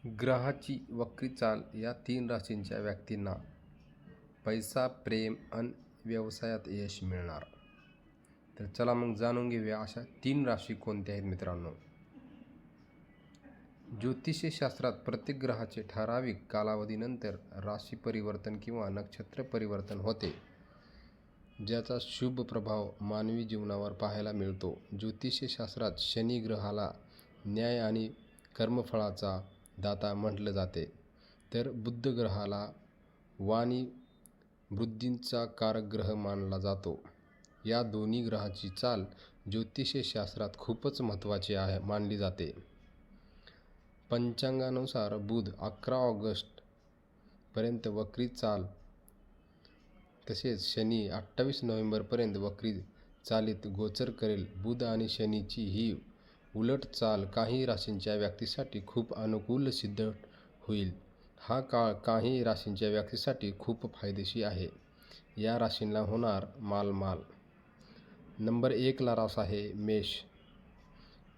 ग्रहाची वक्री चाल या 3 राशींच्या व्यक्तींना पैसा, प्रेम अन् व्यवसायात यश मिळणार. तर चला मग जाणून घेऊया अशा 3 राशी कोणत्या आहेत मित्रांनो. ज्योतिषी शास्त्रात प्रत्येक ग्रहाचे ठराविक कालावधीनंतर राशी परिवर्तन किंवा नक्षत्र परिवर्तन होते, ज्याचा शुभ प्रभाव मानवी जीवनावर पाहायला मिळतो. ज्योतिषी शास्त्रात शनी ग्रहाला न्याय आणि कर्मफळाचा दाता म्हटलं जाते, तर बुध ग्रहाला वाणी वृद्धींचा कारक ग्रह मानला जातो. या दोन्ही ग्रहाची चाल ज्योतिष शास्त्रात खूपच महत्त्वाची मानली जाते. पंचांगानुसार बुध 11 ऑगस्ट पर्यंत वक्री चाल, तसेच शनी 28 नोव्हेंबरपर्यंत वक्री चालीत गोचर करेल. बुध आणि शनीची ही उलट चाल काही राशींच्या व्यक्तीसाठी खूप अनुकूल सिद्ध होईल. हा काळ काही राशींच्या व्यक्तीसाठी खूप फायदेशीर आहे. या राशींना होणार मालमाल. नंबर 1 ला रास आहे मेष.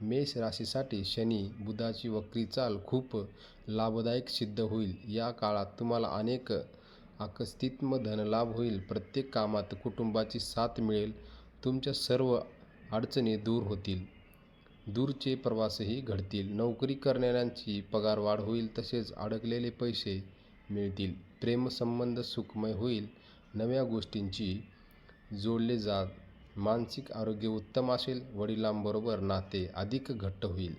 मेष राशीसाठी शनी बुधाची वक्री चाल खूप लाभदायक सिद्ध होईल. या काळात तुम्हाला अनेक अकस्मात धनलाभ होईल. प्रत्येक कामात कुटुंबाची साथ मिळेल. तुमच्या सर्व अडचणी दूर होतील. दूरचे प्रवासही घडतील. नोकरी करणाऱ्यांची पगारवाढ होईल, तसेच अडकलेले पैसे मिळतील. प्रेमसंबंध सुखमय होईल. नव्या गोष्टींची जोडले जात. मानसिक आरोग्य उत्तम असेल. वडिलांबरोबर नाते अधिक घट्ट होईल.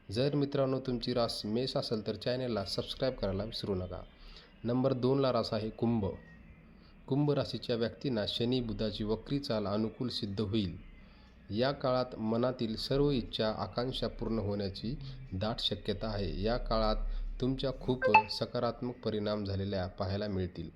जर मित्रांनो तुमची रास मेष असेल तर चॅनलला सबस्क्राईब करायला विसरू नका. नंबर 2 ला रास आहे कुंभ. कुंभ राशीच्या व्यक्तींना शनी बुधाची वक्री चाल अनुकूल सिद्ध होईल. या काळात मनातील सर्व इच्छा आकांक्षा पूर्ण होण्याची दाट शक्यता आहे. या काळात तुमच्या खूप सकारात्मक परिणाम झालेल्या पाहायला मिळतील.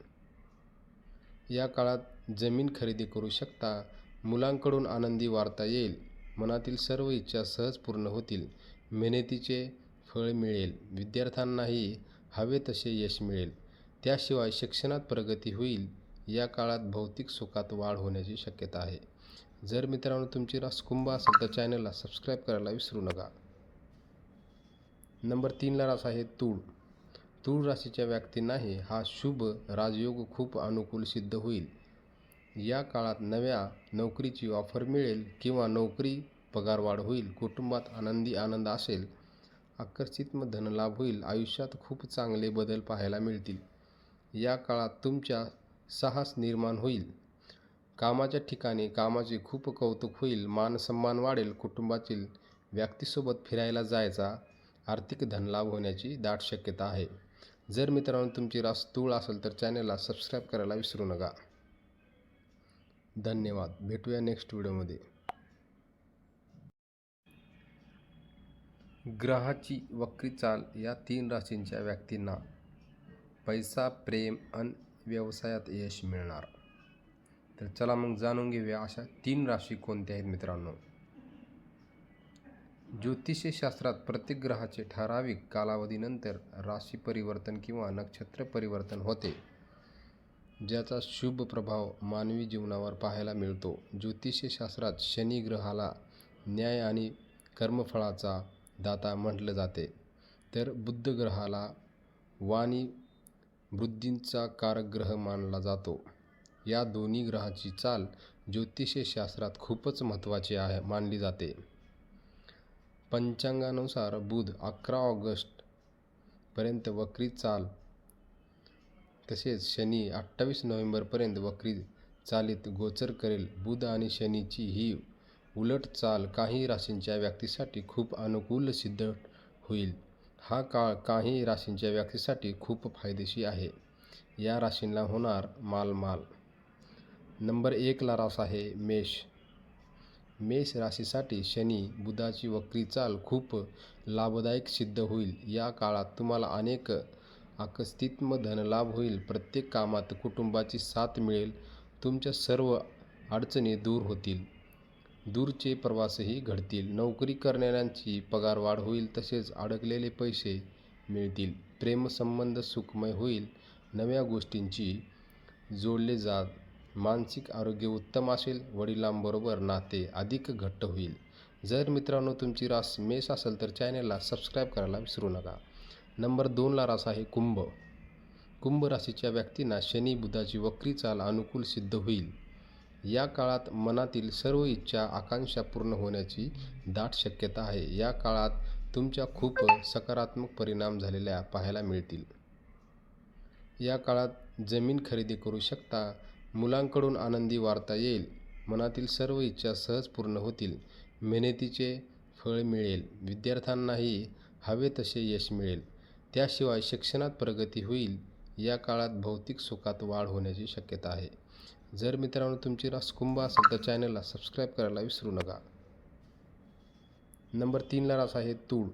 या काळात जमीन खरेदी करू शकता. मुलांकडून आनंदी वार्ता येईल. मनातील सर्व इच्छा सहज पूर्ण होतील. मेहनतीचे फळ मिळेल. विद्यार्थ्यांनाही हवे तसे यश मिळेल. त्याशिवाय शिक्षणात प्रगती होईल. या काळात भौतिक सुखात वाढ होण्याची शक्यता आहे. जर मित्रांनो तुमची रास कुंभ असेल तर चॅनलला सबस्क्राईब करायला विसरू नका. नंबर 3 ला रास आहे तूळ. तूळ राशीच्या व्यक्तींनाही हा शुभ राजयोग खूप अनुकूल सिद्ध होईल. या काळात नव्या नोकरीची ऑफर मिळेल किंवा नोकरी पगारवाढ होईल. कुटुंबात आनंद असेल. अकस्मात धनलाभ होईल. आयुष्यात खूप चांगले बदल पाहायला मिळतील. या काळात तुमच्या साहस निर्माण होईल. कामाच्या ठिकाणी कामाचे खूप कौतुक होईल. मानसन्मान वाढेल. कुटुंबातील व्यक्तीसोबत फिरायला जायचा. आर्थिक धनलाभ होण्याची दाट शक्यता आहे. जर मित्रांनो तुमची रास तूळ असेल तर चॅनलला सबस्क्राईब करायला विसरू नका. धन्यवाद. भेटूया नेक्स्ट व्हिडिओमध्ये. ग्रहाची वक्री चाल या 3 राशींच्या व्यक्तींना पैसा, प्रेम अन् व्यवसायात यश मिळणार. तर चला मग जाणून घेऊया अशा 3 राशी कोणत्या आहेत मित्रांनो. ज्योतिषी शास्त्रात प्रत्येक ग्रहाचे ठराविक कालावधीनंतर राशी परिवर्तन किंवा नक्षत्र परिवर्तन होते, ज्याचा शुभ प्रभाव मानवी जीवनावर पाहायला मिळतो. ज्योतिष शास्त्रात शनी ग्रहाला न्याय आणि कर्मफळाचा दाता म्हटलं जाते, तर बुध ग्रहाला वाणी वृद्धींचा कारक ग्रह मानला जातो. या दोन्ही ग्रहाची चाल ज्योतिष शास्त्रात खूपच महत्त्वाची मानली जाते. पंचांगानुसार बुध 11 ऑगस्ट पर्यंत वक्री चाल, तसेच शनी 28 नोव्हेंबरपर्यंत वक्री चालीत गोचर करेल. बुध आणि शनीची ही उलट चाल काही राशींच्या व्यक्तीसाठी खूप अनुकूल सिद्ध होईल. हा काळ काही राशींच्या व्यक्तीसाठी खूप फायदेशीर आहे. या राशींना होणार मालमाल. नंबर 1 ला रास आहे मेष. मेष राशीसाठी शनी बुधाची वक्री चाल खूप लाभदायक सिद्ध होईल. या काळात तुम्हाला अनेक अकस्मात धनलाभ होईल. प्रत्येक कामात कुटुंबाची साथ मिळेल. तुमच्या सर्व अडचणी दूर होतील. दूरचे प्रवासही घडतील. नोकरी करणाऱ्यांची पगारवाढ होईल, तसेच अडकलेले पैसे मिळतील. प्रेमसंबंध सुखमय होईल. नव्या गोष्टींची जोडले जात. मानसिक आरोग्य उत्तम असेल. वडिलांबरोबर नाते अधिक घट्ट होईल. जर मित्रांनो तुमची रास मेष असेल तर चॅनलला सबस्क्राईब करायला विसरू नका. नंबर 2ला रास आहे कुंभ. कुंभ राशीच्या व्यक्तींना शनी बुधाची वक्री चाल अनुकूल सिद्ध होईल. या काळात मनातील सर्व इच्छा आकांक्षा पूर्ण होण्याची दाट शक्यता आहे. या काळात तुमच्या खूप सकारात्मक परिणाम झालेल्या पाहायला मिळतील. या काळात जमीन खरेदी करू शकता. मुलांकडून आनंदी वार्ता येईल. मनातील सर्व इच्छा सहज पूर्ण होतील. मेहनतीचे फळ मिळेल. विद्यार्थ्यांनाही हवे तसे यश मिळेल. त्याशिवाय शिक्षणात प्रगती होईल. या काळात भौतिक सुखात वाढ होण्याची शक्यता आहे. जर मित्रांनो तुमची रास कुंभ असेल तर चॅनलला सबस्क्राईब करायला विसरू नका. नंबर 3ला रास आहे तूळ.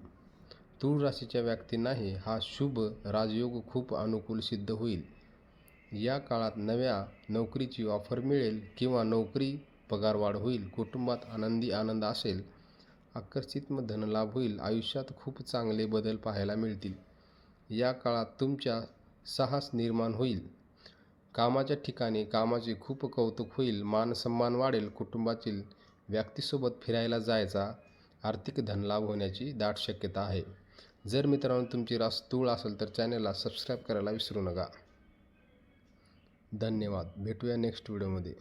तूळ राशीच्या व्यक्तींनाही हा शुभ राजयोग खूप अनुकूल सिद्ध होईल. या काळात नव्या नोकरीची ऑफर मिळेल किंवा नोकरी पगारवाढ होईल. कुटुंबात आनंद असेल. आकर्षित धनलाभ होईल. आयुष्यात खूप चांगले बदल पाहायला मिळतील. या काळात तुमच्या साहस निर्माण होईल. कामाच्या ठिकाणी कामाचे खूप कौतुक होईल. मानसन्मान वाढेल. कुटुंबातील व्यक्तीसोबत फिरायला जायचा. आर्थिक धनलाभ होण्याची दाट शक्यता आहे. जर मित्रांनो तुमची रास तूळ असेल तर चॅनलला सबस्क्राईब करायला विसरू नका. धन्यवाद. भेटूया नेक्स्ट व्हिडिओमध्ये.